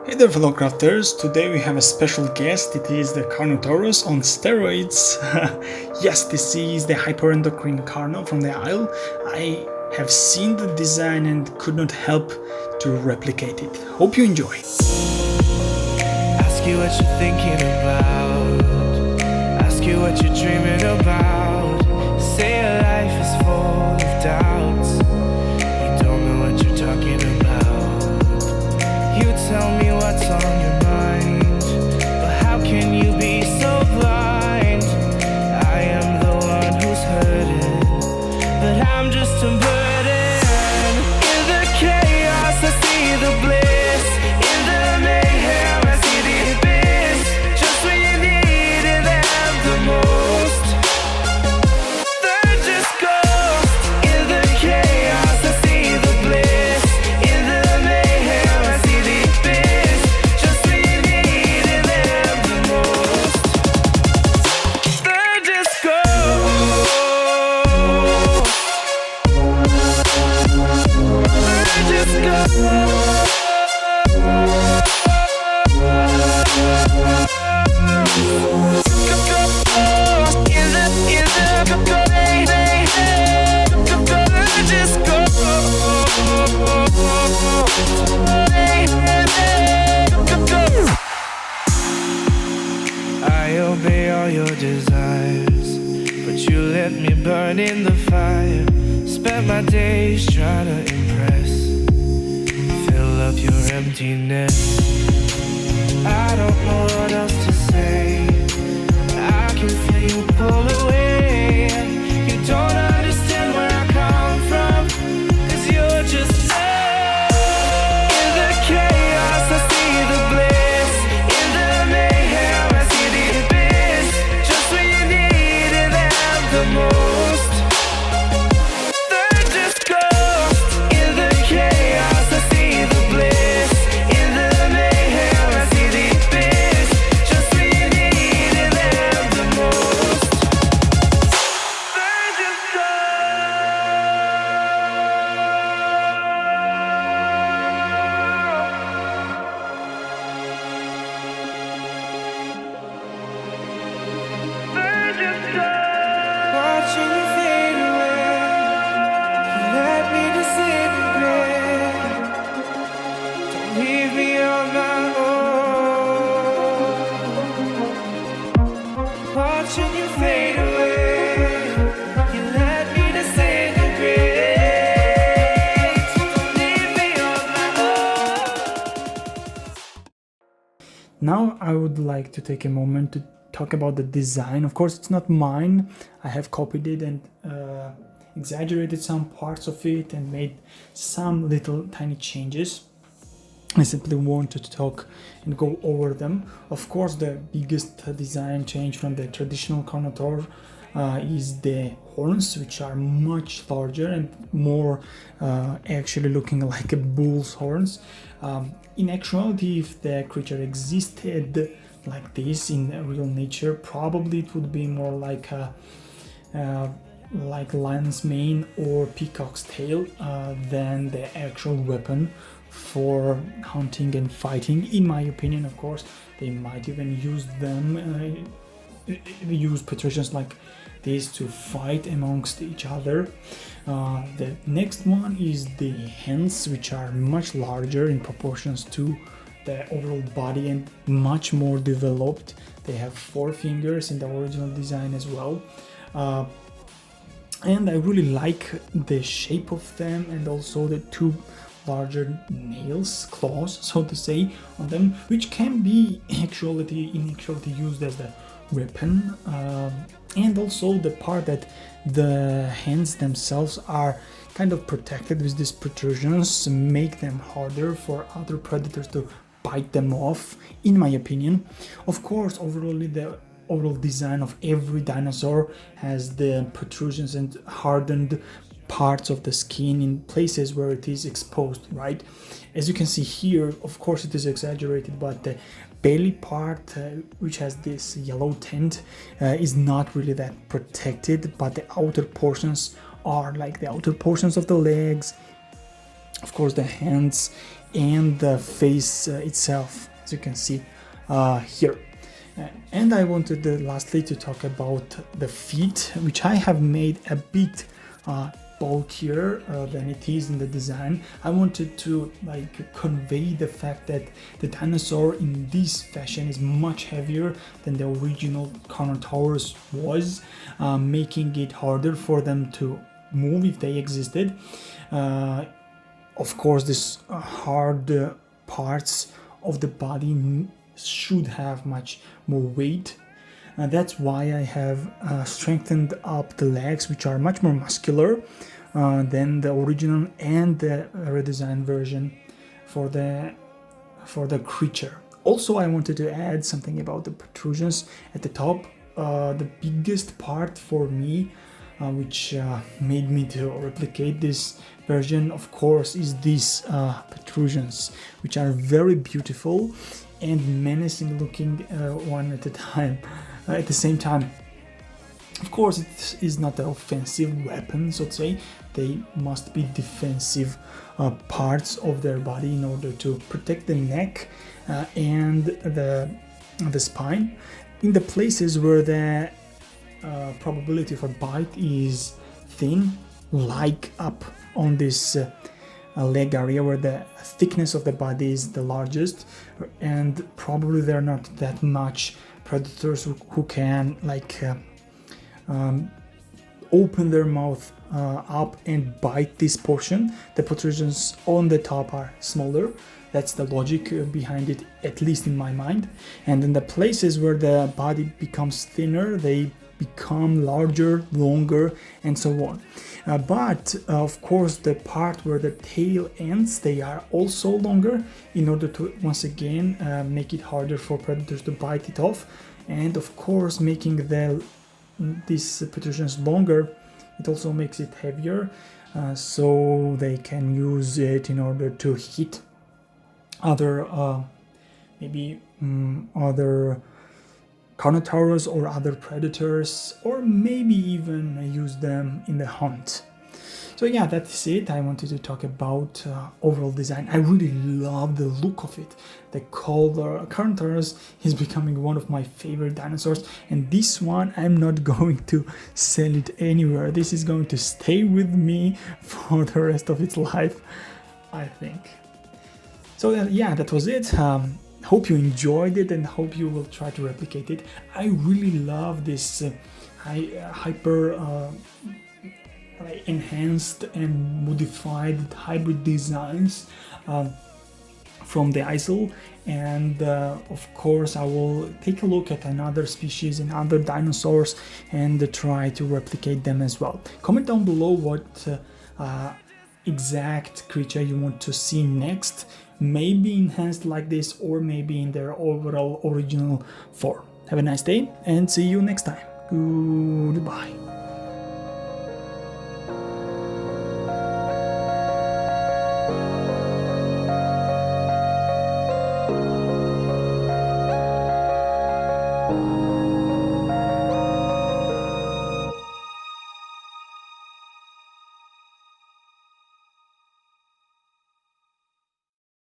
Hey there fellow crafters, today we have a special guest. It is the Carnotaurus on steroids. Yes, this is the Hyperendocrin Carno from the Isle. I have seen the design and could not help to replicate it. Hope you enjoy. Ask you what you're thinking about. Ask you what you're dreaming about. Say your life is full of doubts. You don't know what you're talking about. You tell me what's on your mind, but how can you be so blind? I am the one who's hurting, but I'm just a burden. In the chaos I see the bliss. In the mayhem I see the abyss. Just when you needed them the most, they're just ghosts. In the chaos I see the bliss. In the mayhem I see the abyss. Just when you needed them the most, they're just ghosts. They're just ghosts. I obey all your desires, but you let me burn in the fire. Spent my days trying to impress, fill up your emptiness. I don't know what else to say. I can feel you pull away. You don't understand where I come from, 'cause you're just love. In the chaos I see the bliss. In the mayhem I see the abyss. Just when you needed them the most, they're just ghosts. In the chaos I see the bliss. In the mayhem I see the abyss. Just when you needed them the most, they're just watching you fade away. You let me disintegrate. Don't leave me on my own. Watching you fade away. You let me disintegrate. Don't leave me on my own. Now I would like to take a moment to talk about the design. Of course, it's not mine. I have copied it and exaggerated some parts of it and made some little tiny changes. I simply wanted to talk and go over them. Of course, the biggest design change from the traditional Carnotaur is the horns, which are much larger and more actually looking like a bull's horns. In actuality, if the creature existed like this in real nature, probably it would be more like a like lion's mane or peacock's tail than the actual weapon for hunting and fighting. In my opinion, of course, they might even use them, use protrusions like this to fight amongst each other. The next one is the hands, which are much larger in proportions to the overall body and much more developed. They have 4 fingers in the original design as well. And I really like the shape of them and also the 2 larger nails, claws, so to say, on them, which can be in actuality used as the weapon. And also the part that the hands themselves are kind of protected with these protrusions make them harder for other predators to bite them off, in my opinion. Of course, the overall design of every dinosaur has the protrusions and hardened parts of the skin in places where it is exposed, right? As you can see here, of course it is exaggerated, but the belly part, which has this yellow tint, is not really that protected, but the outer portions are, like the outer portions of the legs, of course the hands and the face itself, as you can see here. And I wanted lastly to talk about the feet, which I have made a bit bulkier than it is in the design. I wanted to convey the fact that the dinosaur in this fashion is much heavier than the original Carnotaurus was, making it harder for them to move if they existed. Of course, these hard parts of the body should have much more weight. That's why I have strengthened up the legs, which are much more muscular than the original and the redesigned version for the creature. Also, I wanted to add something about the protrusions at the top. The biggest part for me, which made me to replicate this version, of course, is these protrusions, which are very beautiful and menacing looking one at a time. At the same time, of course, it is not an offensive weapon, so to say. They must be defensive parts of their body in order to protect the neck and the spine. In the places where the probability for bite is thin, like up on this leg area where the thickness of the body is the largest, and probably there are not that much predators who can open their mouth up and bite this portion. The protrusions on the top are smaller. That's the logic behind it, at least in my mind. And in the places where the body becomes thinner, they become larger, longer, and so on. But of course, the part where the tail ends, they are also longer in order to once again make it harder for predators to bite it off. And of course, making these protrusions longer, it also makes it heavier, so they can use it in order to hit other other Carnotaurus or other predators, or maybe even use them in the hunt. So yeah, that's it. I wanted to talk about overall design. I really love the look of it. The color Carnotaurus is becoming one of my favorite dinosaurs, and this one I'm not going to sell it anywhere. This is going to stay with me for the rest of its life, I think. So yeah, that was it. Hope you enjoyed it and hope you will try to replicate it. I really love this hyper enhanced and modified hybrid designs from the ISIL, and of course I will take a look at another species and other dinosaurs and try to replicate them as well. Comment down below what exact creature you want to see next, maybe enhanced like this or maybe in their overall original form. Have a nice day and see you next time. Goodbye.